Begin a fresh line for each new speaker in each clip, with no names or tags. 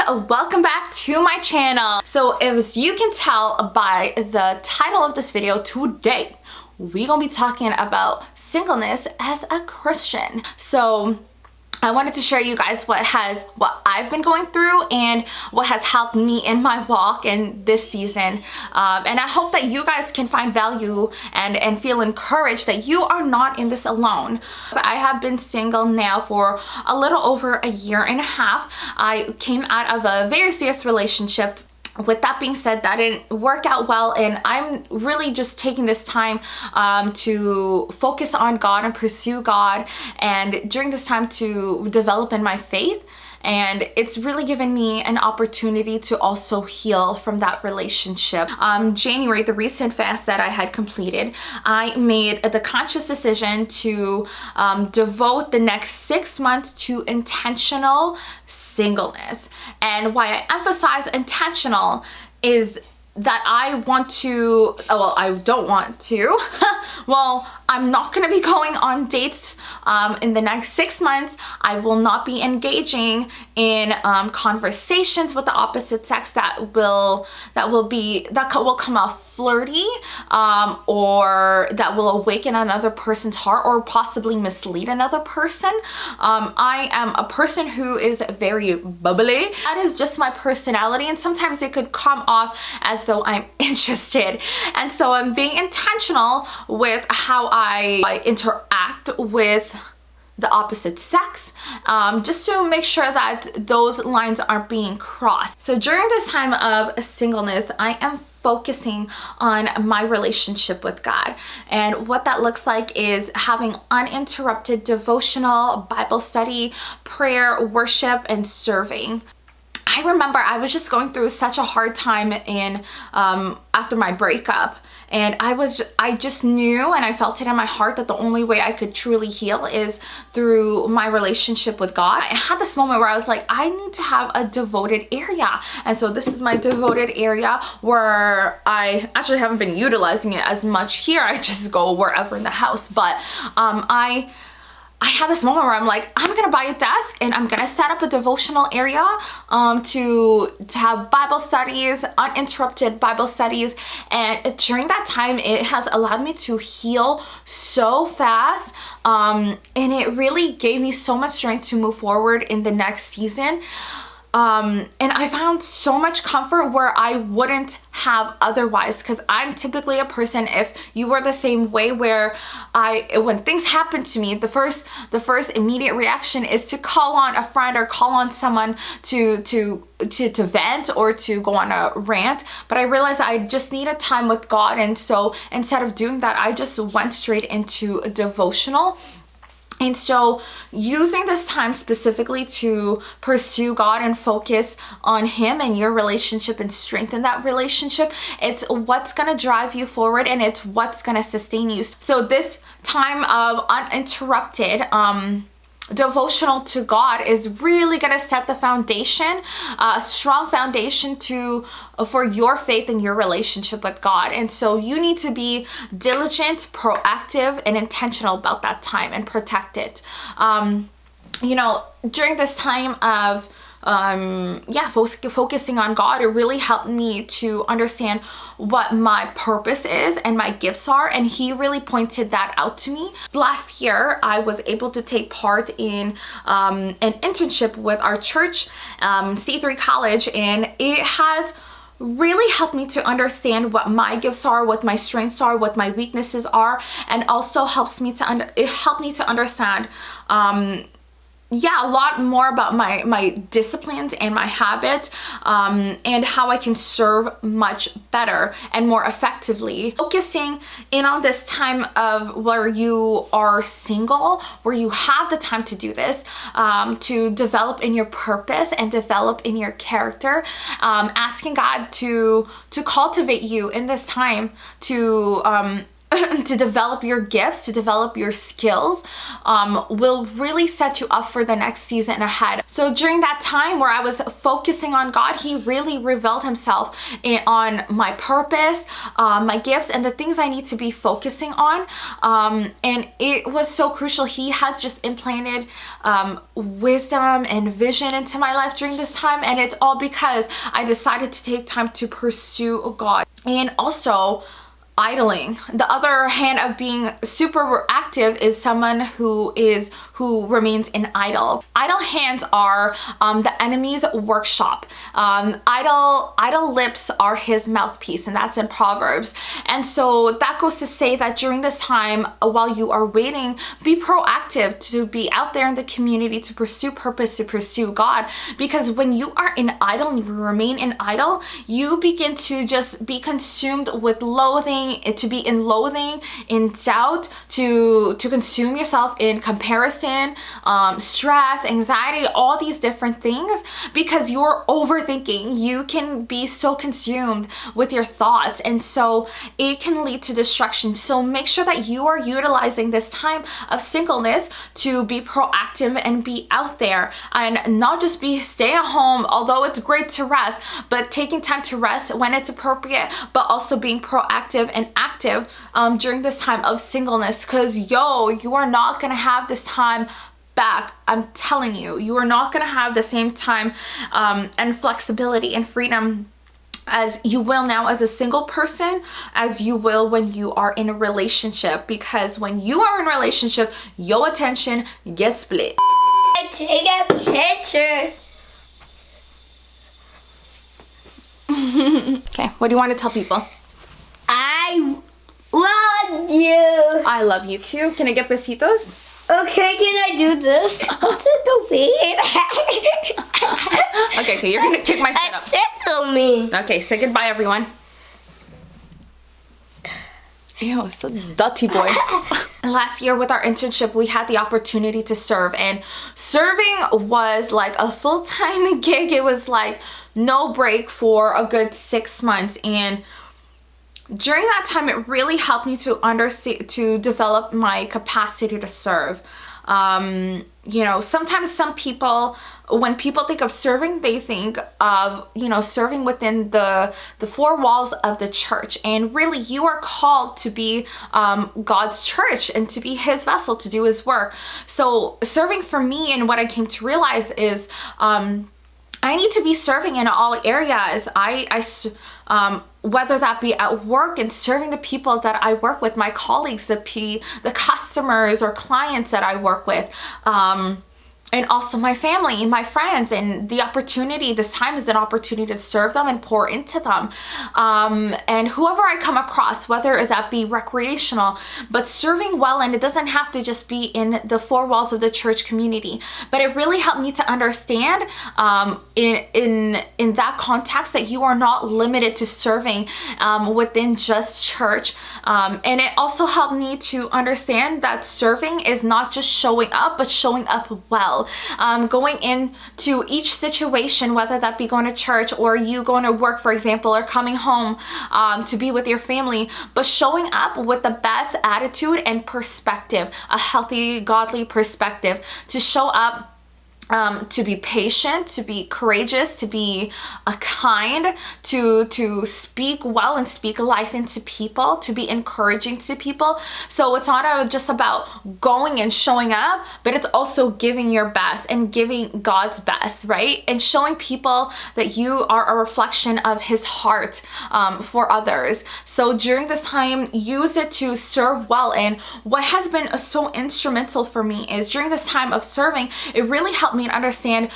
welcome back to my channel. So as you can tell by the title of this video, today we're gonna be talking about singleness as a Christian. So I wanted to share you guys what I've been going through and what has helped me in my walk in this season. And I hope that you guys can find value and feel encouraged that you are not in this alone. I have been single now for a little over a year and a half. I came out of a very serious relationship. With that being said, that didn't work out well, and I'm really just taking this time to focus on God and pursue God, and during this time to develop in my faith. And it's really given me an opportunity to also heal from that relationship. January, the recent fast that I had completed, I made the conscious decision to devote the next 6 months to intentional singleness. And why I emphasize intentional is that I want to, well, I don't want to, well, I'm not going to be going on dates in the next 6 months. I will not be engaging in conversations with the opposite sex that will come off flirty, or that will awaken another person's heart or possibly mislead another person. I am a person who is very bubbly. That is just my personality, and sometimes it could come off as though I'm interested. And so I'm being intentional with how I interact with the opposite sex, just to make sure that those lines aren't being crossed. So during this time of singleness, I am focusing on my relationship with God. And what that looks like is having uninterrupted devotional, Bible study, prayer, worship, and serving. I remember I was just going through such a hard time after my breakup. And I just knew, and I felt it in my heart, that the only way I could truly heal is through my relationship with God. I had this moment where I was like, I need to have a devoted area. And so this is my devoted area, where I actually haven't been utilizing it as much here. I just go wherever in the house. But I had this moment where I'm like, I'm gonna buy a desk and I'm gonna set up a devotional area to have Bible studies, uninterrupted Bible studies. And during that time, it has allowed me to heal so fast, and it really gave me so much strength to move forward in the next season. And I found so much comfort where I wouldn't have otherwise, because I'm typically a person, if you were the same way, where when things happen to me, the first immediate reaction is to call on a friend or call on someone to vent or to go on a rant. But I realized I just needed time with God, and so instead of doing that, I just went straight into a devotional. And so using this time specifically to pursue God and focus on Him and your relationship and strengthen that relationship, it's what's going to drive you forward, and it's what's going to sustain you. So this time of uninterrupted devotional to God is really going to set the foundation, a strong foundation for your faith and your relationship with God. And so you need to be diligent, proactive, and intentional about that time and protect it. You know, during this time of focusing on God, it really helped me to understand what my purpose is and my gifts are, and He really pointed that out to me. Last year, I was able to take part in an internship with our church, C3 College, and it has really helped me to understand what my gifts are, what my strengths are, what my weaknesses are, and also helped me to understand a lot more about my disciplines and my habits, and how I can serve much better and more effectively. Focusing in on this time of where you are single, where you have the time to do this, to develop in your purpose and develop in your character, asking God to cultivate you in this time, to to develop your gifts, to develop your skills, will really set you up for the next season ahead. So during that time where I was focusing on God, he really revealed himself on my purpose, my gifts, and the things I need to be focusing on. And it was so crucial. He has just implanted wisdom and vision into my life during this time, and it's all because I decided to take time to pursue God. And also, idling. The other hand of being super active is someone who remains in idle. Idle hands are the enemy's workshop. Idle lips are his mouthpiece, and that's in Proverbs. And so that goes to say that during this time, while you are waiting, be proactive to be out there in the community, to pursue purpose, to pursue God. Because when you are in idle and you remain in idle, you begin to just be consumed with loathing, to be in loathing, in doubt, to consume yourself in comparison, stress, anxiety, all these different things, because you're overthinking. You can be so consumed with your thoughts, and so it can lead to destruction. So make sure that you are utilizing this time of singleness to be proactive and be out there, and not just be stay at home, although it's great to rest, but taking time to rest when it's appropriate, but also being proactive and active during this time of singleness, because you are not gonna have this time back. I'm telling you, you are not gonna have the same time and flexibility and freedom as you will now as a single person as you will when you are in a relationship, because when you are in a relationship, your attention gets split.
Take a picture.
Okay, what do you want to tell people?
I love you.
I love you too. Can I get besitos?
Okay, can I do this? What's it the way?
Okay, you're gonna kick my setup.
Tickle me.
Okay, say goodbye, everyone. Ew, so dirty boy. Last year with our internship, we had the opportunity to serve, and serving was like a full-time gig. It was like no break for a good 6 months, and during that time, it really helped me to understand, to develop my capacity to serve. You know, sometimes some people, when people think of serving, they think of, you know, serving within the four walls of the church. And really, you are called to be God's church and to be his vessel, to do his work. So serving for me, and what I came to realize is, I need to be serving in all areas. Whether that be at work and serving the people that I work with, my colleagues, the customers or clients that I work with, and also my family, my friends, and the opportunity, this time is an opportunity to serve them and pour into them. And whoever I come across, whether that be recreational, but serving well, and it doesn't have to just be in the four walls of the church community, but it really helped me to understand in that context that you are not limited to serving within just church. And it also helped me to understand that serving is not just showing up, but showing up well. Going into each situation, whether that be going to church or you going to work, for example, or coming home to be with your family, but showing up with the best attitude and perspective, a healthy, godly perspective, to show up, to be patient, to be courageous, to be kind, to speak well and speak life into people, to be encouraging to people. So it's not just about going and showing up, but it's also giving your best and giving God's best, right? And showing people that you are a reflection of his heart for others. So during this time, use it to serve well. And what has been so instrumental for me is during this time of serving, it really helped me understand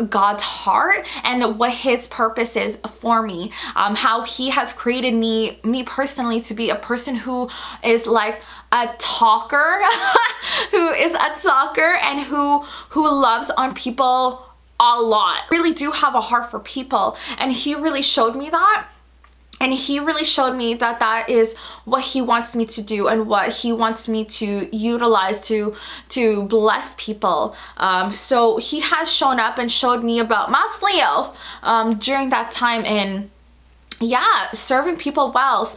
God's heart and what his purpose is for me, how he has created me personally to be a person who is like a talker, and who loves on people a lot. I really do have a heart for people, and he really showed me that. And he really showed me that that is what he wants me to do and what he wants me to utilize to bless people. So he has shown up and showed me about Masleo during that time, and yeah, serving people well.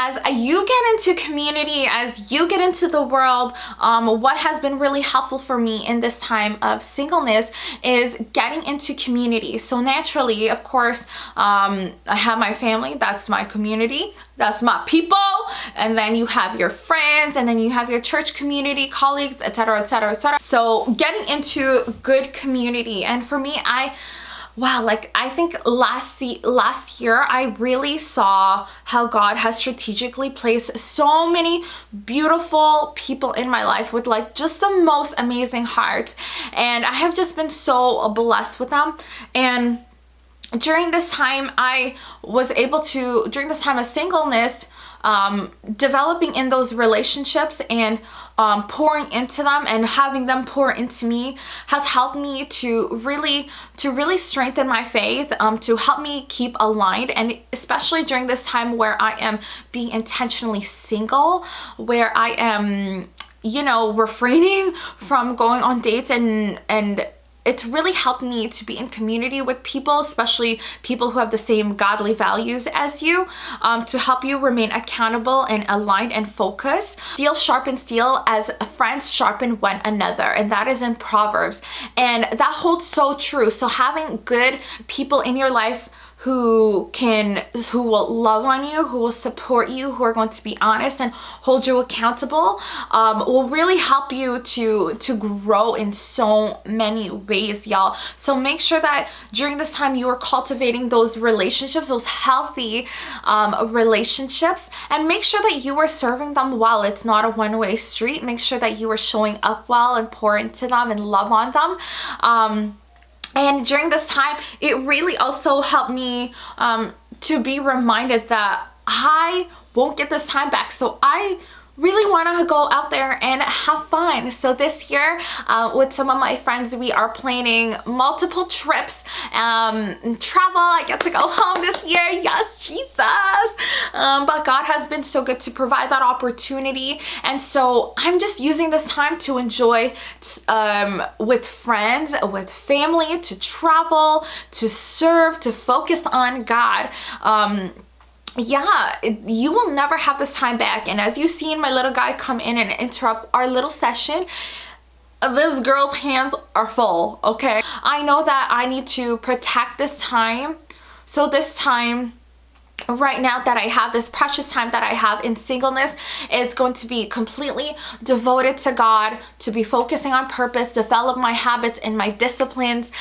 as you get into community, as you get into the world, what has been really helpful for me in this time of singleness is getting into community. So naturally, of course, I have my family, that's my community, that's my people, and then you have your friends, and then you have your church community, colleagues, etc, etc, etc. So getting into good community. And for me, I think last year I really saw how God has strategically placed so many beautiful people in my life with like just the most amazing hearts, and I have just been so blessed with them. And during this time during this time of singleness, developing in those relationships and pouring into them and having them pour into me has helped me to really strengthen my faith, to help me keep aligned. And especially during this time where I am being intentionally single, where I am, you know, refraining from going on dates, and it's really helped me to be in community with people, especially people who have the same godly values as you, to help you remain accountable and aligned and focused. Steel sharpens steel as friends sharpen one another, and that is in Proverbs, and that holds so true. So having good people in your life who will love on you, who will support you, who are going to be honest and hold you accountable, will really help you to grow in so many ways, y'all. So make sure that during this time you are cultivating those relationships, those healthy relationships, and make sure that you are serving them well. It's not a one-way street. Make sure that you are showing up well and pour into them and love on them. And during this time, it really also helped me to be reminded that I won't get this time back. So I really want to go out there and have fun. So this year, with some of my friends, we are planning multiple trips, travel. I get to go home this year. Yes, Jesus. But God has been so good to provide that opportunity. And so I'm just using this time to enjoy with friends, with family, to travel, to serve, to focus on God. Yeah, you will never have this time back. And as you see in my little guy come in and interrupt our little session, this girl's hands are full, okay? I know that I need to protect this time. So this time right now that I have, this precious time that I have in singleness, is going to be completely devoted to God, to be focusing on purpose, develop my habits and my disciplines,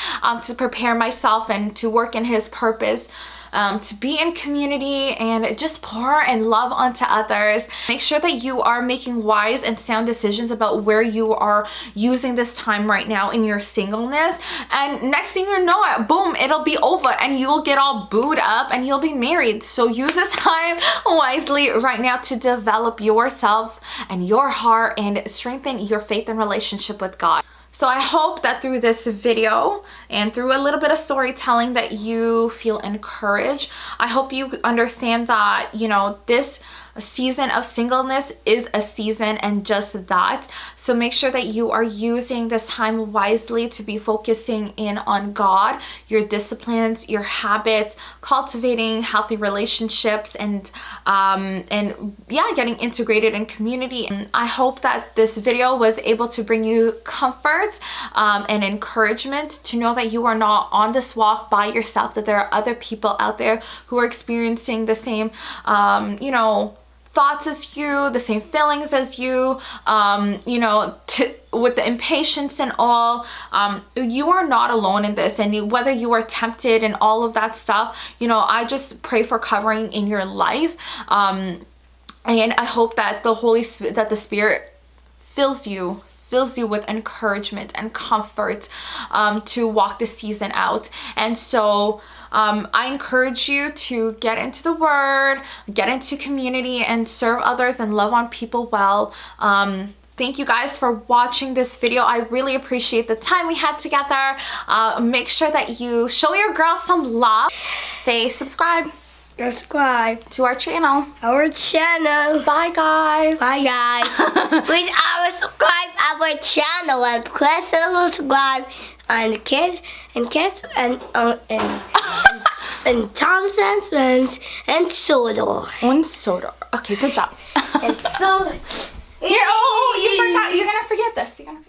to prepare myself and to work in His purpose. To be in community and just pour and love onto others. Make sure that you are making wise and sound decisions about where you are using this time right now in your singleness. And next thing you know it, boom, it'll be over and you'll get all booed up and you'll be married. So use this time wisely right now to develop yourself and your heart and strengthen your faith and relationship with God. So I hope that through this video and through a little bit of storytelling that you feel encouraged. I hope you understand that, you know, this season of singleness is a season and just that. So make sure that you are using this time wisely to be focusing in on God, your disciplines, your habits, cultivating healthy relationships, and yeah, getting integrated in community. And I hope that this video was able to bring you comfort and encouragement to know that you are not on this walk by yourself, that there are other people out there who are experiencing the same, you know, thoughts as you, the same feelings as you, you know, with the impatience and all. You are not alone in this, and whether you are tempted and all of that stuff, you know, I just pray for covering in your life, and I hope that the Spirit fills you with encouragement and comfort to walk this season out. And so I encourage you to get into the Word, get into community, and serve others and love on people well. Thank you guys for watching this video. I really appreciate the time we had together. Make sure that you show your girl some love. Say subscribe.
Subscribe
to our channel.
Bye guys.
Bye guys.
Please subscribe our channel and press the subscribe on kids and and Thomas and Friends and Sodor.
Und Sodor. Okay, good job.
And so
you forgot. You're gonna forget this. You're gonna